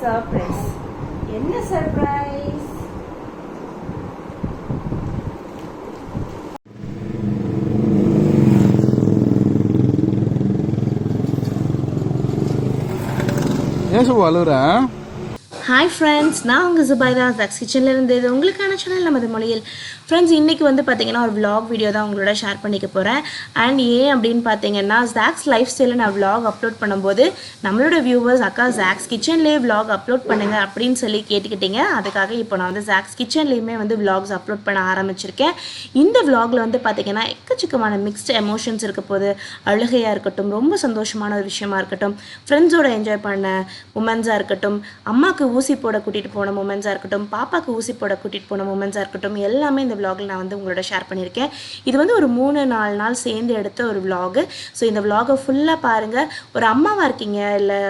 Surprise. என்ன surprise? ஏன் Subha அழுகுறா? Hi friends, நான் உங்கள் ஜுபைதா ஜாக்ஸ் கிச்சனில் இருந்து. இது உங்களுக்கான சேனல் நமது மொழியில். ஃப்ரெண்ட்ஸ், இன்றைக்கி வந்து பார்த்திங்கன்னா ஒரு vlog வீடியோ தான் உங்களோட ஷேர் பண்ணிக்க போகிறேன். அண்ட் ஏன் அப்படின்னு பார்த்தீங்கன்னா, ஜாக்ஸ் லைஃப் ஸ்டைலில் நான் vlog அப்லோட் பண்ணும்போது நம்மளோட வியூவர்ஸ் அக்கா ஜாக்ஸ் கிச்சன்லேயே vlog அப்லோட் பண்ணுங்கள் அப்படின்னு சொல்லி கேட்டுக்கிட்டீங்க. அதுக்காக இப்போ நான் வந்து ஜாக்ஸ் கிச்சன்லேயுமே வந்து vlogs அப்லோட் பண்ண ஆரம்பிச்சிருக்கேன். இந்த vlogல வந்து பார்த்திங்கன்னா எக்கச்சக்கமான மிக்ஸ்டு எமோஷன்ஸ் இருக்க போது. அழுகையாக இருக்கட்டும், ரொம்ப சந்தோஷமான ஒரு விஷயமா இருக்கட்டும், ஃப்ரெண்ட்ஸோட என்ஜாய் பண்ண மூமெண்ட்ஸாக இருக்கட்டும், அம்மாவுக்கு ஊசி போட கூட்டிகிட்டு போன மூமெண்ட்ஸாக இருக்கட்டும், பாப்பாவுக்கு ஊசி போட கூட்டிகிட்டு போன மூமெண்ட்ஸாக இருக்கட்டும், எல்லாமே இந்த vlogல நான் வந்து உங்களோட ஷேர் பண்ணியிருக்கேன். இது வந்து ஒரு 3-4 நாள் சேர்ந்து எடுத்த ஒரு vlog. ஸோ இந்த vlogவை ஃபுல்லாக பாருங்கள். ஒரு அம்மாவாக இருக்கீங்க இல்லை,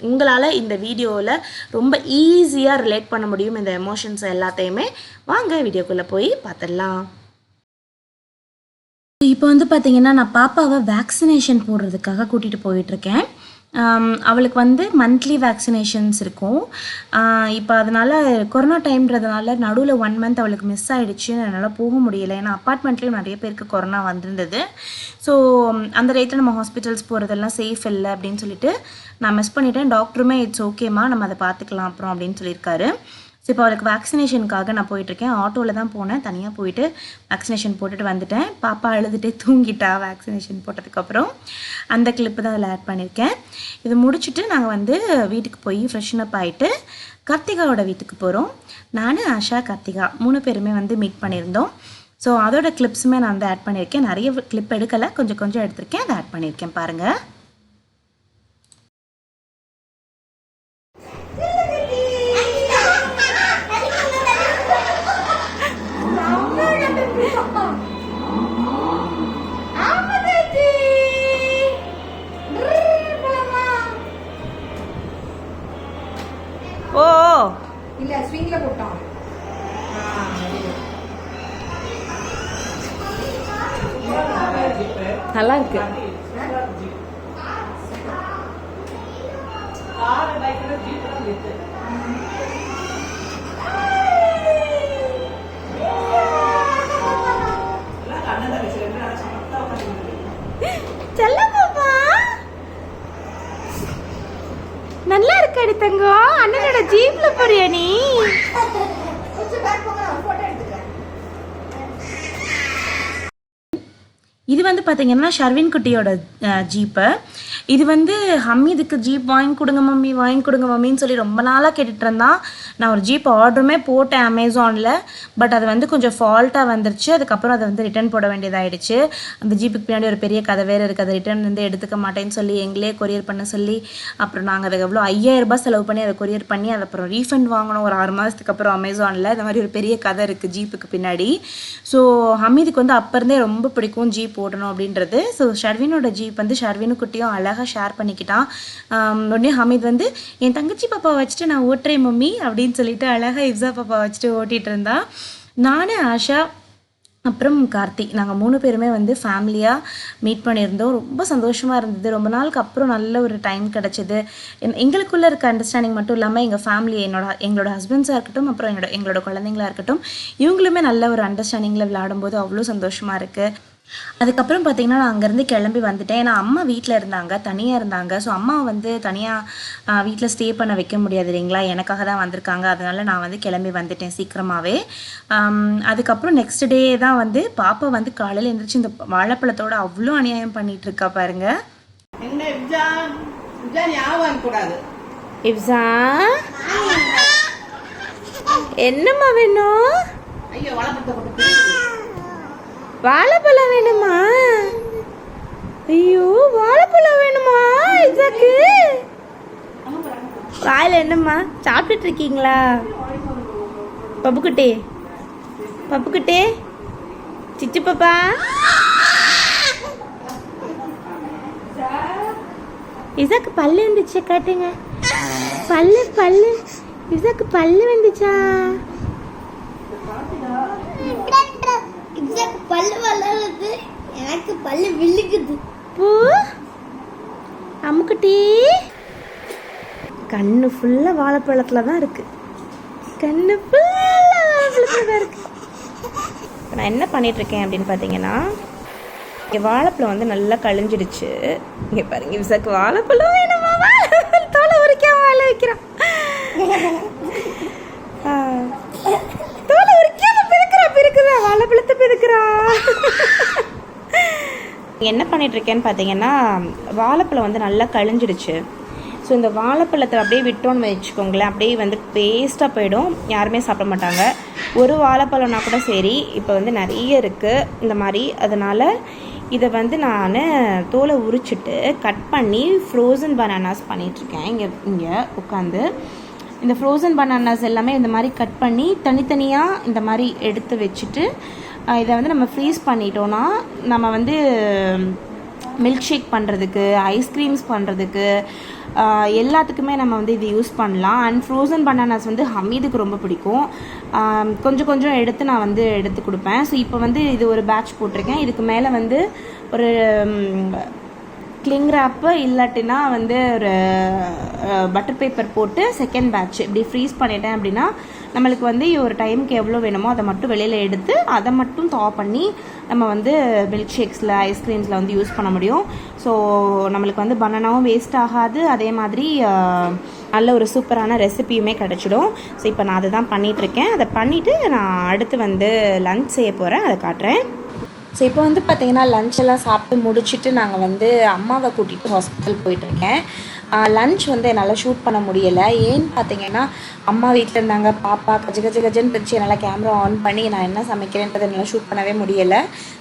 உங்களால் இந்த வீடியோவில் ரொம்ப ஈஸியாக ரிலேட் பண்ண முடியும் இந்த எமோஷன்ஸ் எல்லாத்தையுமே. வாங்க வீடியோக்குள்ளே போய் பார்த்துடலாம். இப்போ வந்து பார்த்திங்கன்னா, நான் பாப்பாவை வேக்சினேஷன் போடுறதுக்காக கூட்டிகிட்டு போயிட்டுருக்கேன். அவளுக்கு வந்து மந்த்லி வேக்சினேஷன்ஸ் இருக்கும். இப்போ அதனால் கொரோனா டைம்ன்றதுனால நடுவில் 1 மந்த் அவளுக்கு மிஸ் ஆகிடுச்சு. என்னால் போக முடியலை. ஏன்னா அப்பார்ட்மெண்ட்லேயும் நிறைய பேருக்கு கொரோனா வந்திருந்தது. ஸோ அந்த ரேட்டில் நம்ம ஹாஸ்பிட்டல்ஸ் போகிறதெல்லாம் சேஃப் இல்லை அப்படின்னு சொல்லிட்டு நான் மிஸ் பண்ணிட்டேன். டாக்டருமே இட்ஸ் ஓகேம்மா, நம்ம அதை பார்த்துக்கலாம் அப்புறம் அப்படின்னு சொல்லியிருக்காரு. ஸோ இப்போ அவளுக்கு வேக்சினேஷனுக்காக நான் போயிட்டுருக்கேன். ஆட்டோவில் தான் போனேன், தனியாக போயிட்டு வேக்சினேஷன் போட்டுட்டு வந்துட்டேன். பாப்பா அழுதுகிட்டே தூங்கிட்டா வேக்சினேஷன் போட்டதுக்கப்புறம். அந்த கிளிப்பு தான் அதில் ஆட் பண்ணியிருக்கேன். இது முடிச்சுட்டு நாங்கள் வந்து வீட்டுக்கு போய் ஃப்ரெஷ்ஷன் அப் ஆகிட்டு கார்த்திகாவோட வீட்டுக்கு போகிறோம். நான், ஆஷா, கார்த்திகா 3 பேருமே வந்து மீட் பண்ணியிருந்தோம். ஸோ அதோட கிளிப்ஸுமே நான் வந்து ஆட் பண்ணியிருக்கேன். நிறைய கிளிப் எடுக்கலை, கொஞ்சம் கொஞ்சம் எடுத்திருக்கேன், அதை ஆட் பண்ணியிருக்கேன் பாருங்கள். ஓ இல்ல ஸ்விங்ல போட்டோம். நல்லா இருக்கு. நல்லா இருக்காடி தங்கம். அண்ணனோட ஜீப்ல போறியா நீ? இது வந்து பார்த்தீங்கன்னா ஷர்வின் குட்டியோட ஜீப்பு. இது வந்து ஹமீதுக்கு ஜீப் வாங்கி கொடுங்க மம்மி, வாங்கி கொடுங்க மம்மின்னு சொல்லி ரொம்ப நாளாக கேட்டுட்டு இருந்தான். நான் ஒரு ஜீப் ஆர்டருமே போட்டேன் அமேசானில். பட் அது வந்து கொஞ்சம் ஃபால்ட்டாக வந்துருச்சு. அதுக்கப்புறம் அதை வந்து ரிட்டர்ன் போட வேண்டியதாகிடுச்சு. அந்த ஜீப்புக்கு பின்னாடி ஒரு பெரிய கதை வேறு இருக்குது. அதை ரிட்டர்ன் வந்து எடுத்துக்க மாட்டேன்னு சொல்லி எங்களே கொரியர் பண்ண சொல்லி, அப்புறம் நாங்கள் அதை எவ்வளோ 5000 ரூபாய் செலவு பண்ணி அதை கொரியர் பண்ணி அதை அப்புறம் ரீஃபண்ட் வாங்கணும் ஒரு 6 மாதத்துக்கு அப்புறம் அமேசானில். இந்த மாதிரி ஒரு பெரிய கதை இருக்குது ஜீப்புக்கு பின்னாடி. ஸோ ஹமீதுக்கு வந்து அப்போ இருந்தே ரொம்ப பிடிக்கும் ஜீப் ஓடணும் அப்படின்றது. ஸோ ஷர்வினோட ஜீப் வந்து ஷர்வினு குட்டியும் அழகாக ஷேர் பண்ணிக்கிட்டான். உடனே ஹமீத் வந்து என் தங்கச்சி பாப்பாவை வச்சுட்டு நான் ஓட்டுறேன் மம்மி அப்படின்னு சொல்லிட்டு அழகாக இப்ஸா பாப்பா வச்சுட்டு ஓட்டிகிட்டு இருந்தா. நான், ஆஷா, அப்புறம் கார்த்தி, நாங்கள் 3 பேருமே வந்து ஃபேமிலியாக மீட் பண்ணியிருந்தோம். ரொம்ப சந்தோஷமாக இருந்தது. ரொம்ப நாளுக்கு அப்புறம் நல்ல ஒரு டைம் கிடச்சிது. எங்களுக்குள்ளே இருக்க அண்டர்ஸ்டாண்டிங் மட்டும் இல்லாமல் எங்கள் ஃபேமிலி, எங்களோட ஹஸ்பண்ட்ஸாக இருக்கட்டும், அப்புறம் எங்களோட குழந்தைங்களாக இருக்கட்டும், இவங்களுமே நல்ல ஒரு அண்டர்ஸ்டாண்டிங்கில் விளையாடும்போது அவ்வளோ சந்தோஷமாக இருக்குது. அதுக்கப்புறம் பார்த்திங்கன்னா நான் அங்கேருந்து கிளம்பி வந்துட்டேன். ஏன்னா அம்மா வீட்டில் இருந்தாங்க, தனியாக இருந்தாங்க. ஸோ அம்மா வந்து தனியாக வீட்டில் ஸ்டே பண்ண வைக்க முடியாது இல்லைங்களா, எனக்காக தான் வந்திருக்காங்க. அதனால் நான் வந்து கிளம்பி வந்துட்டேன் சீக்கிரமாகவே. அதுக்கப்புறம் நெக்ஸ்ட் டே தான் வந்து பாப்பா வந்து காலையில் எழுந்திரிச்சு இந்த வாழைப்பழத்தோடு அவ்வளோ அநியாயம் பண்ணிகிட்டு இருக்கா பாருங்க. என்னம்மா வேணும்? வாழைப்பழம் வேணுமா? ஐயோ, வாழைப்பழம் வேணுமா இசாக்கு? வாயில் என்னம்மா சாப்பிட்டுட்டு இருக்கீங்களா? பப்புக்குட்டி, பப்புக்குட்டி, சிச்சு பாப்பா, இசாக்கு பல்லு வந்துச்சு, காட்டுங்க. பல்லு இசாக்கு பல்லு வந்துச்சா? கண்ணு ஃபுல்லாக வாழைப்பழத்தில் தான் இருக்குது. கண்ணு ஃபுல்லாக வாழைப்பழத்தில் தான் இருக்குது. இப்போ நான் என்ன பண்ணிகிட்ருக்கேன் அப்படின்னு பார்த்தீங்கன்னா, இங்கே வாழைப்பழம் வந்து நல்லா கழிஞ்சிடுச்சு. இங்கே பாருங்க, விசாக்கு வாழைப்பழம் வேணுமா, தோலை உரிக்காம வாழை வைக்கிறான். தோலை உரிக்காம பிறக்குறா வாழைப்பழத்தை பிறக்குறா. என்ன பண்ணிகிட்ருக்கேன்னு பார்த்தீங்கன்னா, வாழைப்பழம் வந்து நல்லா கழிஞ்சிடுச்சு. ஸோ இந்த வாழைப்பழத்தை அப்படியே விட்டோன்னு வச்சுக்கோங்களேன், அப்படியே வந்து பேஸ்ட்டாக போயிடும், யாருமே சாப்பிட மாட்டாங்க. ஒரு வாழைப்பழம்னா கூட சரி, இப்போ வந்து நிறைய இருக்குது இந்த மாதிரி. அதனால் இதை வந்து நான் தோலை உரிச்சிட்டு கட் பண்ணி ஃப்ரோசன் பனானாஸ் பண்ணிகிட்ருக்கேன். இங்கே உட்காந்து இந்த ஃப்ரோசன் பனானாஸ் எல்லாமே இந்த மாதிரி கட் பண்ணி தனித்தனியாக இந்த மாதிரி எடுத்து வச்சுட்டு, இதை வந்து நம்ம ஃப்ரீஸ் பண்ணிட்டோன்னா நம்ம வந்து மில்க் ஷேக் பண்ணுறதுக்கு, ஐஸ்கிரீம்ஸ் பண்ணுறதுக்கு, எல்லாத்துக்குமே நம்ம வந்து இது யூஸ் பண்ணலாம். அண்ட் ஃப்ரோசன் பனானாஸ் வந்து ஹமீதுக்கு ரொம்ப பிடிக்கும். கொஞ்சம் கொஞ்சம் எடுத்து நான் வந்து எடுத்து கொடுப்பேன். ஸோ இப்போ வந்து இது ஒரு பேட்ச் போட்டிருக்கேன். இதுக்கு மேலே வந்து ஒரு கிளிங் ரேப்பு இல்லாட்டினா வந்து ஒரு பட்டர் பேப்பர் போட்டு செகண்ட் பேட்ச் இப்படி ஃப்ரீஸ் பண்ணிட்டேன் அப்படின்னா நம்மளுக்கு வந்து ஒரு டைமுக்கு எவ்வளோ வேணுமோ அதை மட்டும் வெளியில் எடுத்து அதை மட்டும் தா பண்ணி நம்ம வந்து மில்க் ஷேக்ஸில், ஐஸ்கிரீம்ஸில் வந்து யூஸ் பண்ண முடியும். ஸோ நம்மளுக்கு வந்து பனானாவும் வேஸ்ட் ஆகாது, அதே மாதிரி நல்ல ஒரு சூப்பரான ரெசிபியுமே கிடச்சிடும். ஸோ இப்போ நான் அதை தான் பண்ணிகிட்ருக்கேன். அதை பண்ணிவிட்டு நான் அடுத்து வந்து லன்ச் செய்ய போகிறேன், அதை காட்டுறேன். ஸோ இப்போ வந்து பார்த்திங்கன்னா லன்ச்செல்லாம் சாப்பிட்டு முடிச்சுட்டு நாங்கள் வந்து அம்மாவை கூட்டிகிட்டு ஹாஸ்பிட்டல் போயிட்டுருக்கேன். லன்ச் வந்து என்னால் ஷூட் பண்ண முடியலை. ஏன்னு பார்த்தீங்கன்னா அம்மா வீட்டில் இருந்தாங்க, பாப்பா கஜன்னு இருந்துச்சு. என்னால் கேமரா ஆன் பண்ணி நான் என்ன சமைக்கிறேன்றதை என்னால் ஷூட் பண்ணவே முடியலை.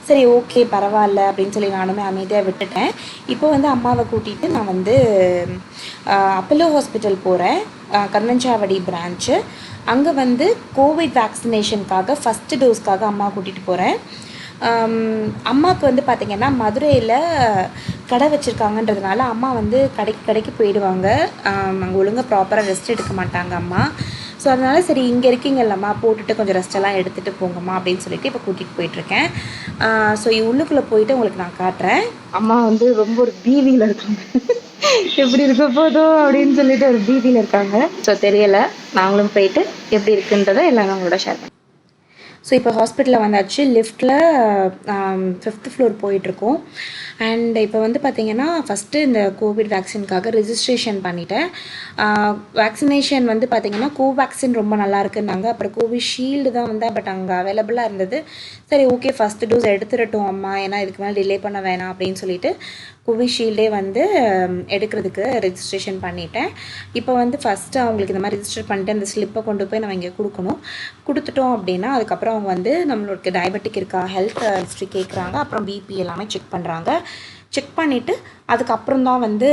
சரி ஓகே பரவாயில்ல அப்படின்னு சொல்லி நானுமே அமைதியாக விட்டுட்டேன். இப்போ வந்து அம்மாவை கூட்டிகிட்டு நான் வந்து அப்போலோ ஹாஸ்பிட்டல் போகிறேன், கண்ணஞ்சாவடி பிரான்ச்சு. அங்கே வந்து கோவிட் வேக்சினேஷனுக்காக ஃபஸ்ட்டு டோஸ்க்காக அம்மா கூட்டிகிட்டு போகிறேன். அம்மாவுக்கு வந்து பார்த்திங்கன்னா மதுரையில் கடை வச்சுருக்காங்கன்றதுனால அம்மா வந்து கடைக்கு போயிடுவாங்க. அங்கே ஒழுங்காக ப்ராப்பராக ரெஸ்ட் எடுக்க மாட்டாங்க அம்மா. ஸோ அதனால் சரி இங்கே இருக்கீங்கல்லம்மா, போட்டுட்டு கொஞ்சம் ரெஸ்ட்டெல்லாம் எடுத்துகிட்டு போங்கம்மா அப்படின்னு சொல்லிட்டு இப்போ கூட்டிகிட்டு போயிட்டுருக்கேன். ஸோ உள்ளுக்குள்ளே போயிட்டு உங்களுக்கு நான் காட்டுறேன். அம்மா வந்து ரொம்ப ஒரு பீதியில் இருக்காங்க, எப்படி இருக்க போதோ அப்படின்னு சொல்லிட்டு ஒரு பீதியில் இருக்காங்க. ஸோ தெரியலை, நாங்களும் போயிட்டு எப்படி இருக்குன்றதை எல்லாம் அவங்களோட ஷேர் பண்ணேன். ஸோ இப்போ ஹாஸ்பிட்டலில் வந்தாச்சு. லிஃப்ட்டில் 5th ஃப்ளோர் போயிட்டுருக்கோம். அண்ட் இப்போ வந்து பார்த்திங்கன்னா ஃபஸ்ட்டு இந்த கோவிட் வேக்சினுக்காக ரெஜிஸ்ட்ரேஷன் பண்ணிட்டேன். வேக்சினேஷன் வந்து பார்த்திங்கன்னா கோவேக்சின் ரொம்ப நல்லா இருக்குன்னாங்க. அப்புறம் கோவிஷீல்டு தான் வந்து பட் அங்கே அவைலபிளாக இருந்தது. சரி ஓகே ஃபஸ்ட்டு டோஸ் எடுத்துடட்டும் அம்மா, ஏன்னா இதுக்கு மேலே டிலே பண்ண வேணாம் அப்படின்னு சொல்லிட்டு கோவிஷீல்டே வந்து எடுக்கிறதுக்கு ரெஜிஸ்ட்ரேஷன் பண்ணிட்டேன். இப்போ வந்து ஃபஸ்ட்டு அவங்களுக்கு இந்த மாதிரி ரெஜிஸ்டர் பண்ணிட்டு அந்த ஸ்லிப்பை கொண்டு போய் நம்ம இங்கே கொடுக்கணும். கொடுத்துட்டோம் அப்படின்னா அதுக்கப்புறம் அவங்க வந்து நம்மளுக்கு டயபெட்டிக் இருக்கா, ஹெல்த் ஹிஸ்ட்ரி கேட்குறாங்க, அப்புறம் பிபி எல்லாமே செக் பண்ணுறாங்க. செக் பண்ணிவிட்டு அதுக்கப்புறம் தான் வந்து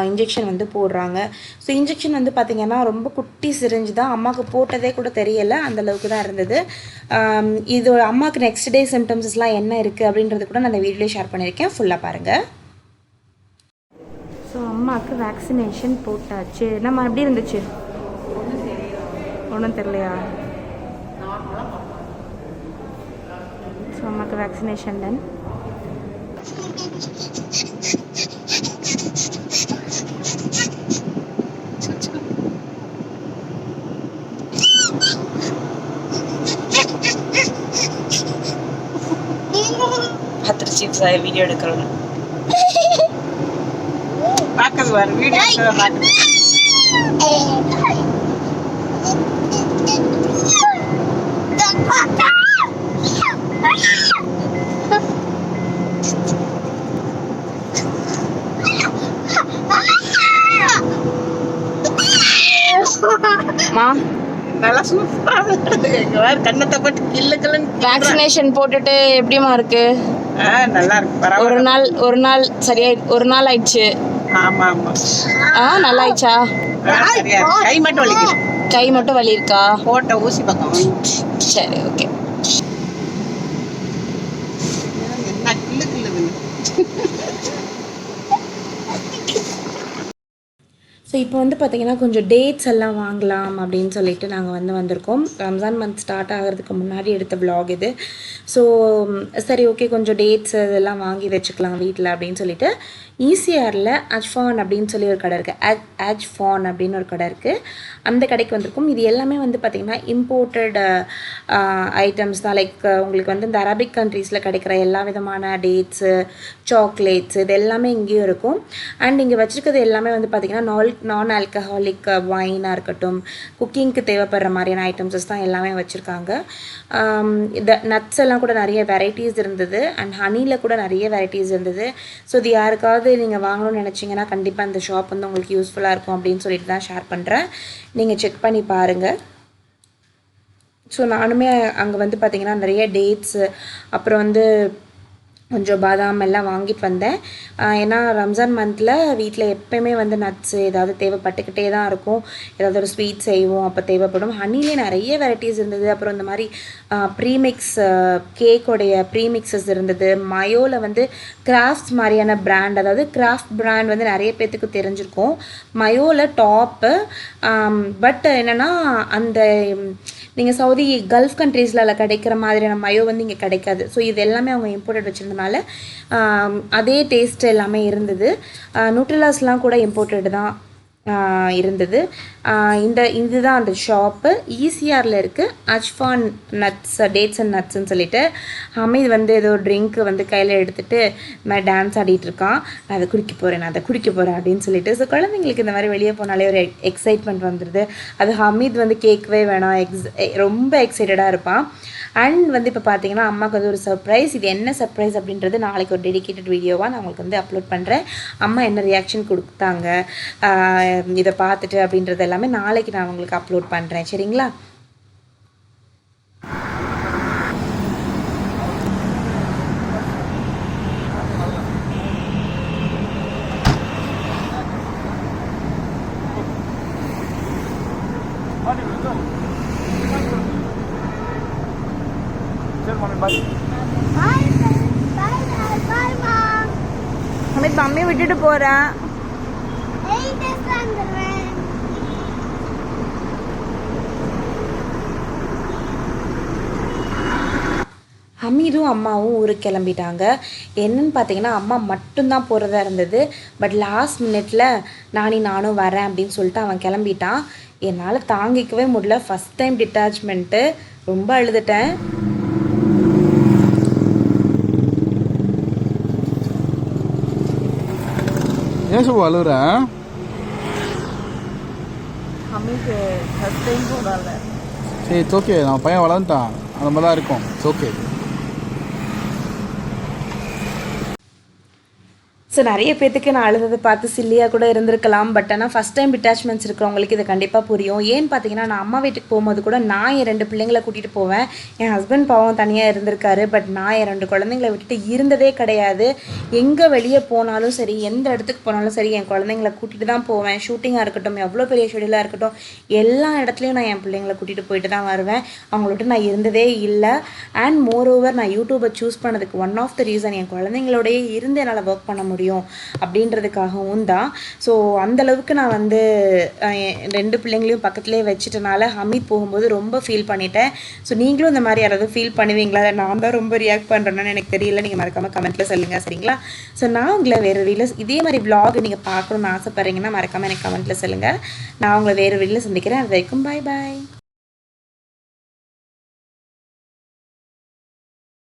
இன்ஜெக்ஷன் வந்து போடுறாங்க. ஸோ இன்ஜெக்ஷன் வந்து பார்த்திங்கன்னா ரொம்ப குட்டி சிரிஞ்சு தான், அம்மாவுக்கு போட்டதே கூட தெரியலை, அந்தளவுக்கு தான் இருந்தது. இது அம்மாவுக்கு நெக்ஸ்ட் டே சிம்டம்ஸ்லாம் என்ன இருக்குது அப்படின்றது கூட நான் அந்த வீடியோலேயே ஷேர் பண்ணியிருக்கேன், ஃபுல்லாக பாருங்கள். ஸோ அம்மாவுக்கு வேக்சினேஷன் போட்டாச்சு. நம்ம எப்படி இருந்துச்சு? ஒன்றும் தெரியலையா? ஸோ அம்மாவுக்கு வேக்சினேஷன் டன். வீடியோ எடுக்கிறோம், பார்க்கறது வர வீடியோ பார்க்க. நல்லா சூப்பராக கண்ணத்தை போட்டு கில்லுக்கலன்னு. வேக்சினேஷன் போட்டுட்டு எப்படிமா இருக்கு? நல்லா இருக்கு. ஒரு நாள் சரியா, ஒரு நாள் ஆயிடுச்சு. ஆமா ஆமா. நல்லா ஆயிடுச்சா? கை மட்டும் வலிக்குது. கை மட்டும் வலி இருக்கா? போட்ட ஊசி பக்கம். சரி ஓகே. ஸோ இப்போ வந்து பார்த்திங்கன்னா கொஞ்சம் டேட்ஸ் எல்லாம் வாங்கலாம் அப்படின்னு சொல்லிட்டு நாங்கள் வந்திருக்கோம். ரம்ஜான் மந்த் ஸ்டார்ட் ஆகிறதுக்கு முன்னாடி எடுத்த விலாக் இது. ஸோ சரி ஓகே கொஞ்சம் டேட்ஸ் இதெல்லாம் வாங்கி வச்சுக்கலாம் வீட்டில் அப்படின்னு சொல்லிட்டு ஈசிஆரில் அஜ்ஃபான் அப்படின்னு சொல்லி ஒரு கடை இருக்குது, அஜ்ஃபான் அப்படின்னு ஒரு கடை இருக்குது. அந்த கடைக்கு வந்திருக்கும். இது எல்லாமே வந்து பார்த்திங்கன்னா இம்போர்ட்டட் ஐட்டம்ஸ் தான். லைக் உங்களுக்கு வந்து இந்த அரபிக் கண்ட்ரீஸில் கிடைக்கிற எல்லா விதமான டேட்ஸு, சாக்லேட்ஸ் இது எல்லாமே இங்கேயும் இருக்கும். அண்ட் இங்கே வச்சுருக்கிறது எல்லாமே வந்து பார்த்திங்கன்னா நான் ஆல்கஹாலிக் வைனாக இருக்கட்டும், குக்கிங்க்கு தேவைப்படுற மாதிரியான ஐட்டம்ஸஸ் தான் எல்லாமே வச்சுருக்காங்க. இந்த நட்ஸ் எல்லாம் கூட நிறைய வெரைட்டிஸ் இருந்தது. அண்ட் ஹனியில் கூட நிறைய வெரைட்டிஸ் இருந்தது. ஸோ இது யாருக்காவது நீங்கள் வாங்கணும்னு நினச்சிங்கன்னா கண்டிப்பாக இந்த ஷாப் வந்து உங்களுக்கு யூஸ்ஃபுல்லாக இருக்கும் அப்படின்னு சொல்லிட்டு தான் ஷேர் பண்ணுறேன். நீங்கள் செக் பண்ணி பாருங்கள். ஸோ நானுமே அங்கே வந்து பார்த்திங்கன்னா நிறைய டேட்ஸு, அப்புறம் வந்து கொஞ்சம் பாதாம் எல்லாம் வாங்கிட்டு வந்தேன். ஏன்னா ரம்ஜான் மந்தில் வீட்டில் எப்போயுமே வந்து நட்ஸு ஏதாவது தேவைப்பட்டுக்கிட்டே தான் இருக்கும். ஏதாவது ஒரு ஸ்வீட் செய்வோம், அப்போ தேவைப்படும். ஹனிலே நிறைய வெரைட்டிஸ் இருந்தது. அப்புறம் இந்த மாதிரி ப்ரீமிக்ஸ் கேக்கோடைய ப்ரீமிக்ஸஸ் இருந்தது. மயோவில் வந்து கிராஃப்ட்ஸ் மாதிரியான பிராண்ட், அதாவது கிராஃப்ட் பிராண்ட் வந்து நிறைய பேர்த்துக்கு தெரிஞ்சிருக்கும். மயோவில் டாப்பு. பட் என்னென்னா அந்த நீங்கள் சவுதி கல்ஃப் கண்ட்ரீஸில் கிடைக்கிற மாதிரியான மயோ வந்து இங்கே கிடைக்காது. ஸோ இது எல்லாமே அவங்க இம்போர்ட்டட் வச்சுருந்தனால அதே டேஸ்ட் எல்லாமே இருந்தது. நியூட்ரிலாஸ்லாம் கூட இம்போர்ட்டட் தான் இருந்தது. இதுதான் அந்த ஷாப்பு. ஈசிஆரில் இருக்குது, அஜ்ஃபான் நட்ஸ், டேட்ஸ் அண்ட் நட்ஸ்ன்னு சொல்லிட்டு. ஹமீத் வந்து ஏதோ ட்ரிங்க்கு வந்து கையில் எடுத்துகிட்டு இந்த மாதிரி டான்ஸ் ஆடிட்டுருக்கான். நான் அதை குடிக்க போகிறேன் அப்படின்னு சொல்லிட்டு. ஸோ குழந்தைங்களுக்கு இந்த மாதிரி வெளியே போனாலே ஒரு எக்ஸைட்மெண்ட் வந்துடுது. அது ஹமீத் வந்து கேட்கவே வேணாம், ரொம்ப எக்ஸைட்டடாக இருப்பான். அண்ட் வந்து இப்போ பார்த்தீங்கன்னா அம்மாவுக்கு வந்து ஒரு சர்ப்ரைஸ். இது என்ன சர்ப்ரைஸ் அப்படின்றது நாளைக்கு ஒரு டெடிக்கேட்டட் வீடியோவாக நான் உங்களுக்கு வந்து அப்லோட் பண்ணுறேன். அம்மா என்ன ரியாக்ஷன் கொடுத்தாங்க இதை பார்த்துட்டு அப்படின்றது எல்லாமே நாளைக்கு நான் உங்களுக்கு அப்லோட் பண்ணுறேன். சரிங்களா? ஹமீத் மம்மி விட்டுட்டு போகிறேன். ஹமீதும் அம்மாவும் ஊருக்கு கிளம்பிட்டாங்க. என்னன்னு பார்த்தீங்கன்னா அம்மா மட்டும்தான் போகிறதா இருந்தது. பட் லாஸ்ட் மினிட்ல நானும் வரேன் அப்படின்னு சொல்லிட்டு அவன் கிளம்பிட்டான். என்னால் தாங்கிக்கவே முடியல. ஃபஸ்ட் டைம் டிட்டாச்மெண்ட்டு, ரொம்ப அழுதுட்டேன். ஏன் சுபு அழுகுற? ஹமீது ஃபஸ்ட் டைம் போகிறாங்க. சரி, இட்ஸ் ஓகே. நம்ம பையன் வளர்ந்துட்டான், அந்த மாதிரி தான் இருக்கும். It's okay. ஸோ நிறைய பேத்துக்கு நான் அழுததை பார்த்து சில்லியாக கூட இருந்திருக்கலாம். பட் ஆனால் ஃபஸ்ட் டைம் டிட்டாச்மெண்ட்ஸ் இருக்கிறவங்களுக்கு இது கண்டிப்பாக புரியும். ஏன்னு பார்த்தீங்கன்னா நான் அம்மா வீட்டுக்கு போகும்போது கூட நான் என் 2 பிள்ளைங்களை கூட்டிகிட்டு போவேன். என் ஹஸ்பண்ட் பாவம் தனியாக இருந்திருக்காரு. பட் நான் என் 2 குழந்தைங்களை விட்டுட்டு இருந்ததே கிடையாது. எங்கே வெளியே போனாலும் சரி, எந்த இடத்துக்கு போனாலும் சரி, என் குழந்தைங்களை கூட்டிகிட்டு தான் போவேன். ஷூட்டிங்காக இருக்கட்டும், எவ்வளோ பெரிய ஷெடியூலாக இருக்கட்டும், எல்லா இடத்துலையும் நான் என் பிள்ளைங்களை கூட்டிகிட்டு போயிட்டு தான் வருவேன். அவங்களோட நான் இருந்ததே இல்லை. அண்ட் மோர் ஓவர் நான் யூடியூபை சூஸ் பண்ணதுக்கு ஒன் ஆஃப் த ரீசன் என் குழந்தைங்களோடையே இருந்து என்னால் ஒர்க் பண்ண முடியும் அப்படின்றதுக்காகவும் தான். ஸோ அந்தளவுக்கு நான் வந்து 2 பிள்ளைங்களையும் பக்கத்துலேயே வச்சுட்டனால ஹமீத் போகும்போது ரொம்ப ஃபீல் பண்ணிட்டேன். ஸோ நீங்களும் இந்த மாதிரி யாராவது ஃபீல் பண்ணுவீங்களா? நான் தான் ரொம்ப ரியாக்ட் பண்ணுறேன்னு எனக்கு தெரியல. நீங்கள் மறக்காமல் கமெண்ட்டில் சொல்லுங்கள். சரிங்களா? ஸோ நான் உங்களை வேறு வீடியோஸ் இதே மாதிரி vlog நீங்கள் பார்க்கணுன்னு ஆசைப்பட்றீங்கன்னா மறக்காமல் எனக்கு கமெண்ட்டில் சொல்லுங்கள். நான் உங்களை வேறு வீடியோவில் சந்திக்கிறேன். அது வரைக்கும் பாய் பாய்.